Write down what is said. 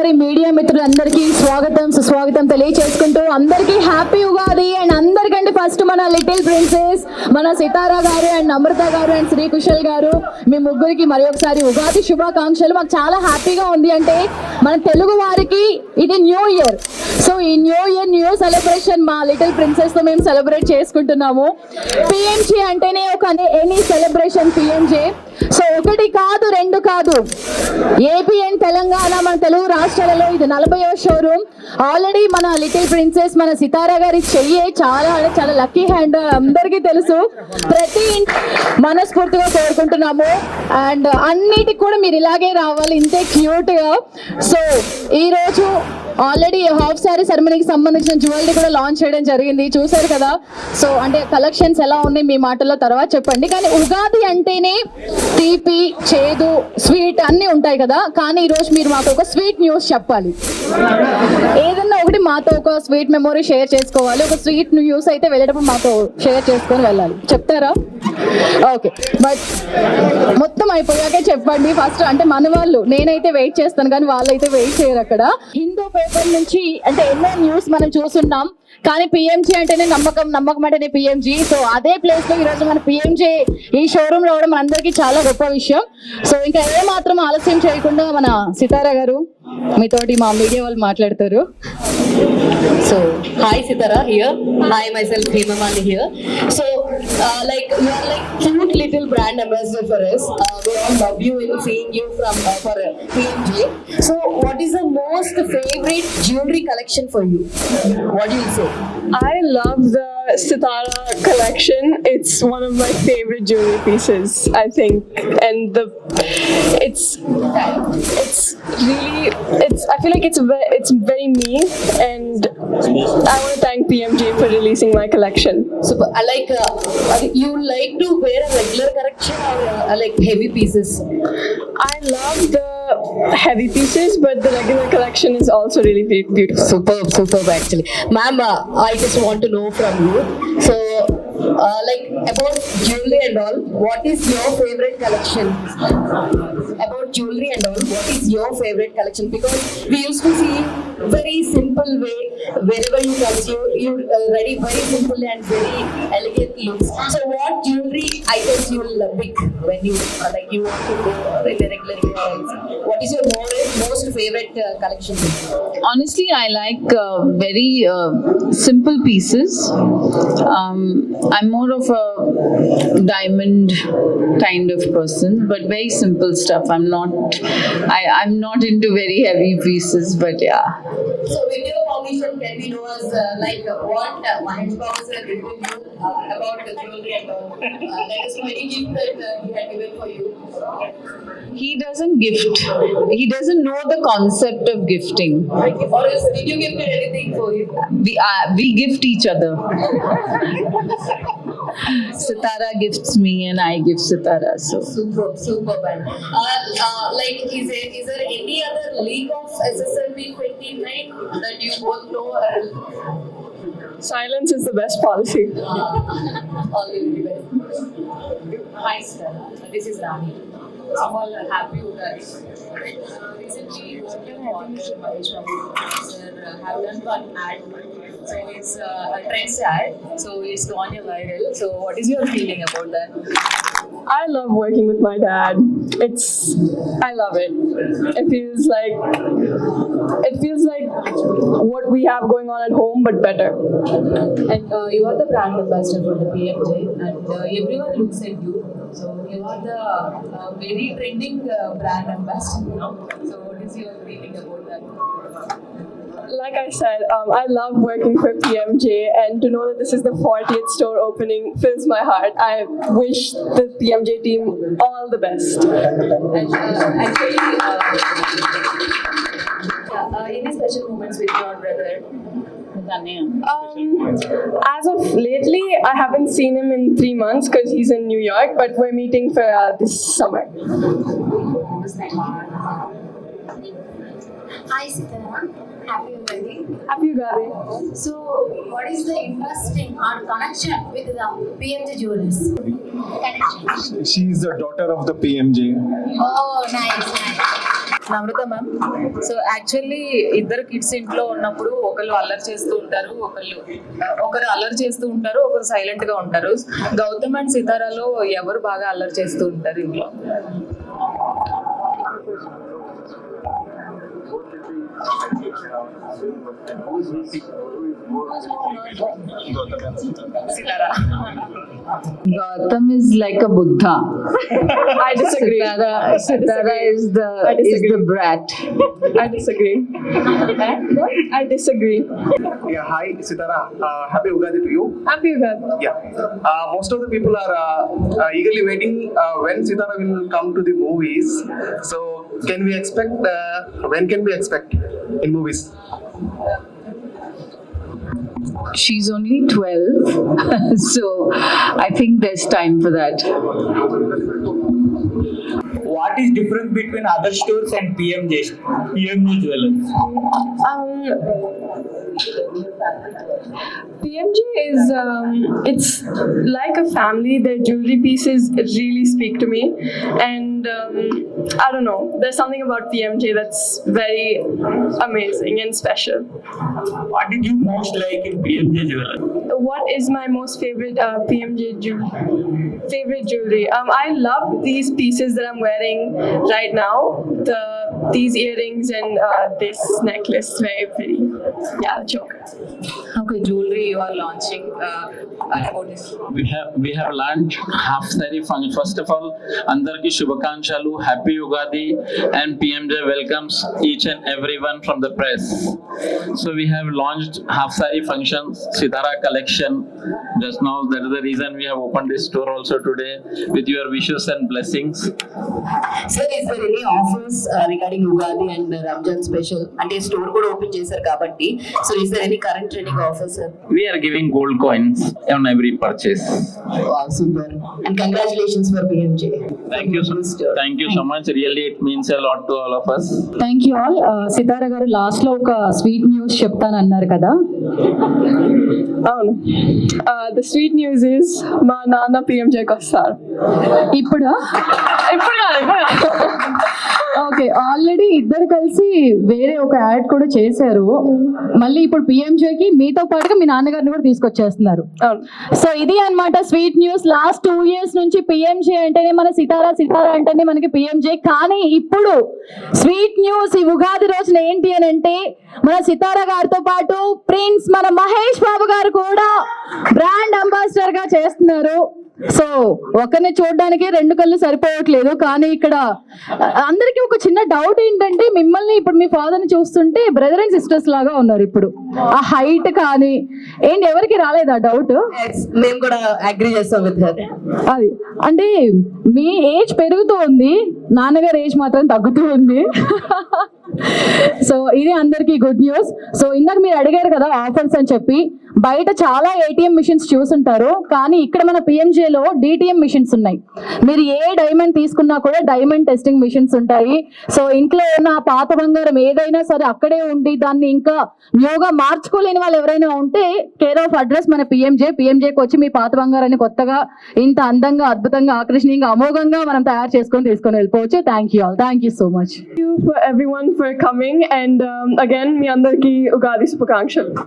మరొకసారి మీడియా మిత్రులందరికీ స్వాగతం సుస్వాగతం తెలియచేసుకుంటూ అందరికీ హ్యాపీ ఉగాది. అండ్ అందరికంటే ఫస్ట్ మన లిటిల్ ప్రిన్సెస్ మన సితారా గారు అండ్ అమృత గారు అండ్ శ్రీ కుశల్ గారు, మీ ముగ్గురికి మరి ఒకసారి ఉగాది శుభాకాంక్షలు. మాకు చాలా హ్యాపీగా ఉంది. అంటే మన తెలుగు వారికి ఇది న్యూ ఇయర్. సో ఈ న్యూ ఇయర్ న్యూ సెలబ్రేషన్ మా లిటిల్ ప్రిన్సెస్ తో మేము సెలబ్రేట్ చేసుకుంటున్నాము. పిఎంజే అంటేనే ఒక ఎనీ సెలబ్రేషన్ పిఎంజే. సో ఒకటి కాదు రెండు కాదు, ఏపీ అండ్ తెలంగాణ మన తెలుగు రాష్ట్రాలలో ఇది 40వ షోరూమ్. ఆల్రెడీ మన లిటిల్ ప్రిన్సెస్ మన సితారా గారి చెయ్యి చాలా చాలా లక్కీ హ్యాండ్ అందరికీ తెలుసు. ప్రతి మనస్ఫూర్తిగా కోరుకుంటున్నాము. అండ్ అన్నిటికి కూడా మీరు ఇలాగే రావాలి, ఇంతే క్యూట్ గా. సో ఈ రోజు ఆల్రెడీ హాఫ్ శారీ సెరమనీకి సంబంధించిన జ్యువెలరీ కూడా లాంచ్ చేయడం జరిగింది, చూసారు కదా. సో అంటే కలెక్షన్స్ ఎలా ఉన్నాయి మీ మాటల్లో తర్వాత చెప్పండి. కానీ ఉగాది అంటేనే తీపి చేదు స్వీట్ అన్నీ ఉంటాయి కదా. కానీ ఈరోజు మీరు మాకు ఒక స్వీట్ న్యూస్ చెప్పాలి. ఏదన్నా ఒకటి మాతో ఒక స్వీట్ మెమొరీ షేర్ చేసుకోవాలి. ఒక స్వీట్ న్యూస్ అయితే వెళ్ళేటప్పుడు మాతో షేర్ చేసుకొని వెళ్ళాలి, చెప్తారా? ఓకే, బట్ మొత్తం అయిపోయాకే చెప్పండి ఫస్ట్. అంటే మన వాళ్ళు, నేనైతే వెయిట్ చేస్తాను కానీ వాళ్ళైతే వెయిట్ చేయరు. అక్కడ హిందూ పేపర్ నుంచి అంటే ఎన్నో న్యూస్ మనం చూస్తున్నాం, కానీ పిఎంజీ అంటేనే నమ్మకం, నమ్మకం అంటేనే పిఎంజీ. సో అదే ప్లేస్ లో ఈరోజు మన పిఎంజీ ఈ షోరూమ్ రావడం మనందరికీ చాలా గొప్ప విషయం. సో ఇంకా ఏ మాత్రం ఆలస్యం చేయకుండా మన సితారా గారు మీతోటి మా మీడియా వాళ్ళు మాట్లాడతారు. So, hi Sitara here. Hi myself Hemamali here. So, like you are like cute little brand ambassador for us. We all love you in seeing you from for PMJ. So, what is the most favorite jewelry collection for you? What do you say? I love the Sitara collection. It's one of my favorite jewelry pieces, I think, and it's really I feel like it's very me, and I want to thank PMJ for releasing my collection. So, you like to wear a regular collection or like heavy pieces? I love the heavy pieces, but the regular collection is also really beautiful. Superb actually. Ma'am, I just want to know from you. So, like about jewelry and all, what is your favorite collection? About jewelry and all, what is your favorite collection? Because we used to see very simple way wherever you come, you ready very simple and very elegant looks. So, what jewelry items you will pick when you like you want to go in a regular way? What is your most favorite collection? Honestly, I like very simple pieces. I'm more of a diamond kind of person, but very simple stuff. I'm not into very heavy pieces, but yeah. So, with your permission, can we know as like what Mahesh Babu sir did with you about the jewelry and all? That is many gifts that he had given for you. He doesn't gift. He doesn't know the concept of gifting. Or else, did you gift anything for him? We gift each other. Sitara gifts me and I give Sitara. So Super. Like, is there any other league of SSLV 29 that you both know? Silence is the best policy. All the best. Hi sir, this is Rani. I'm all happy Ugadi. Recently, Mahesh Babu sir have done one ad. So it's a trends ad. So it's gone viral. So what is your feeling about that? I love working with my dad. I love it. It feels like what we have going on at home, but better. And you are the brand ambassador for the PMJ, and everyone looks at you. So you are the very trending brand ambassador now. So what is your feeling about that? Like I said, I love working for PMJ, and to know that this is the 40th store opening fills my heart. I wish the PMJ team all the best. And actually, any special moments with your brother? As of lately, I haven't seen him in 3 months because he's in New York, but we're meeting for this summer. Hi Sitara, happy Ugadi. Happy Ugadi. So, what is the interesting or connection with the PMJ Jewelers? Connection. She is the daughter of the PMJ. Oh, nice. Namrata ma'am. So actually ఇద్దరు kids ఇంట్లో ఉన్నప్పుడు ఒకరు అల్లరి చేస్తూ ఉంటారు, ఒకరు అల్లరి చేస్తూ ఉంటారు, ఒకరు సైలెంట్ గా ఉంటారు. గౌతమ్ అండ్ సితారాలో ఎవరు బాగా అల్లరి చేస్తూ ఉంటారు ఇంట్లో? సితారా. Gautam is like a Buddha. I disagree. Sitara is the brat. I disagree. I disagree. Yeah, hi Sitara. Happy Ugadi to you. Happy Ugadi. Yeah. Most of the people are eagerly waiting when Sitara will come to the movies. So, can we expect? When can we expect in movies? She's only 12, so I think there's time for that. What is difference between other stores and PMJ Jewelers? PMJ is it's like a family. Their jewelry pieces really speak to me, and I don't know. There's something about PMJ that's very amazing and special. What did you most like in PMJ Jewelers? What is my most favorite PMJ favorite jewelry? I love these pieces that I'm wearing right now. These earrings and this necklace, very pretty. Yeah, the choker. Okay, jewelry you are launching. About this. We have launched half saree function. First of all, andarki shubhakankshalu, happy Ugadi, and PMJ welcomes each and everyone from the press. So we have launched half saree function, Sitara collection. Just now, that is the reason we have opened this store also today with your wishes and blessings. Sir, is there any offers regarding Ugadi and Ramjan special? అంటే store కూడా open చేశారు కాబట్టి, so is there any current trending offers, sir? We are giving gold coins on every purchase. Wow, super. And congratulations for PMJ. Thank you so much. Really, it means a lot to all of us. Thank you all. Sitara garu last లో ఒక sweet news చెప్తానన్నారు కదా. అవును. The sweet news is మా నాన్న PMJకి వస్తారు. ఇప్పుడు ఇప్పుడు కాదు. ఓకే, ఆల్రెడీ ఇద్దరు కలిసి వేరే ఒక యాడ్ కూడా చేశారు. మళ్ళీ ఇప్పుడు పిఎంజేకి మీతో పాటుగా మీ నాన్నగారిని కూడా తీసుకొచ్చేస్తున్నారు. అవును. సో ఇది అన్నమాట స్వీట్ న్యూస్. లాస్ట్ 2 years నుంచి పిఎంజే అంటేనే మన సితారా అంటేనే మనకి పిఎంజే. కానీ ఇప్పుడు స్వీట్ న్యూస్ ఈ ఉగాది రోజున ఏంటి అని అంటే, మన సితారా గారితో పాటు ప్రిన్స్ మన మహేష్ బాబు గారు కూడా బ్రాండ్ అంబాసిడర్ గా చేస్తున్నారు. సో ఒకరిని చూడడానికి 2 కళ్ళు సరిపోవట్లేదు. కానీ ఇక్కడ అందరికీ ఒక చిన్న డౌట్ ఏంటంటే, మిమ్మల్ని ఇప్పుడు మీ ఫాదర్ని చూస్తుంటే బ్రదర్ అండ్ సిస్టర్స్ లాగా ఉన్నారు. ఇప్పుడు ఆ హైట్ కానీ ఏంటి, ఎవరికి రాలేదా డౌట్? మేము కూడా అగ్రీ చేస్తాం విత్ హర్. అది అంటే మీ ఏజ్ పెరుగుతూ ఉంది, నాన్నగారు ఏజ్ మాత్రం తగ్గుతూ ఉంది. సో ఇది అందరికీ గుడ్ న్యూస్. సో ఇందాక మీరు అడిగారు కదా ఆఫర్స్ అని చెప్పి, బయట చాలా ఏటీఎం మిషన్స్ చూసుంటారు, కానీ ఇక్కడ మన పిఎంజేలో డిటిఎం మిషన్స్ ఉన్నాయి. మీరు ఏ డైమండ్ తీసుకున్నా కూడా డైమండ్ టెస్టింగ్ మిషన్స్ ఉంటాయి. సో ఇంట్లో ఉన్న ఆ పాత బంగారం ఏదైనా సరే అక్కడే ఉండి దాన్ని ఇంకా న్యూగా మార్చుకోలేని వాళ్ళు ఎవరైనా ఉంటే కేర్ ఆఫ్ అడ్రస్ మన పిఎంజేకి వచ్చి మీ పాత బంగారాన్ని కొత్తగా ఇంత అందంగా, అద్భుతంగా, ఆకర్షణీయంగా, అమోఘంగా మనం తయారు చేసుకొని తీసుకొని వెళ్ళిపోవచ్చు. Thank you all. Thank you so much. Thank you for everyone for coming, and again మీ అందరికీ ఉగాది శుభాకాంక్షలు.